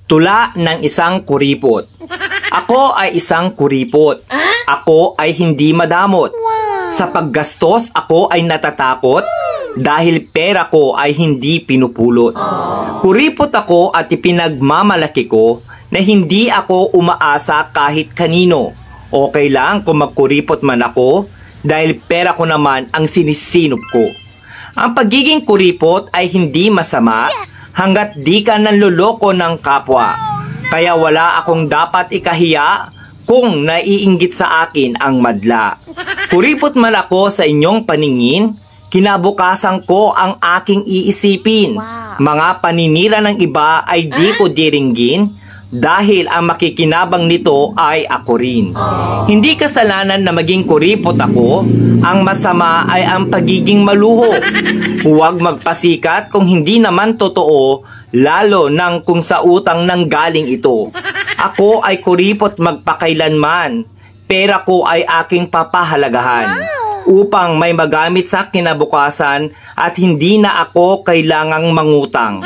Tula ng isang kuripot. Ako ay isang kuripot. Ako ay hindi madamot. Sa paggastos ako ay natatakot dahil pera ko ay hindi pinupulot. Kuripot ako at ipinagmamalaki ko na hindi ako umaasa kahit kanino. Okay lang kung magkuripot man ako dahil pera ko naman ang sinisinop ko. Ang pagiging kuripot ay hindi masama hanggat di ka nanloloko ng kapwa. Kaya wala akong dapat ikahiya kung naiinggit sa akin ang madla. Kuripot man ako sa inyong paningin, kinabukasan ko ang aking iisipin. Mga paninira ng iba ay di ko diringgin dahil ang makikinabang nito ay ako rin. Hindi kasalanan na maging kuripot ako, ang masama ay ang pagiging maluho. Huwag magpasikat kung hindi naman totoo, lalo nang kung sa utang nang galing ito. Ako ay kuripot magpakailanman. Pera ko ay aking papahalagahan upang may magamit sa kinabukasan at hindi na ako kailangang mangutang.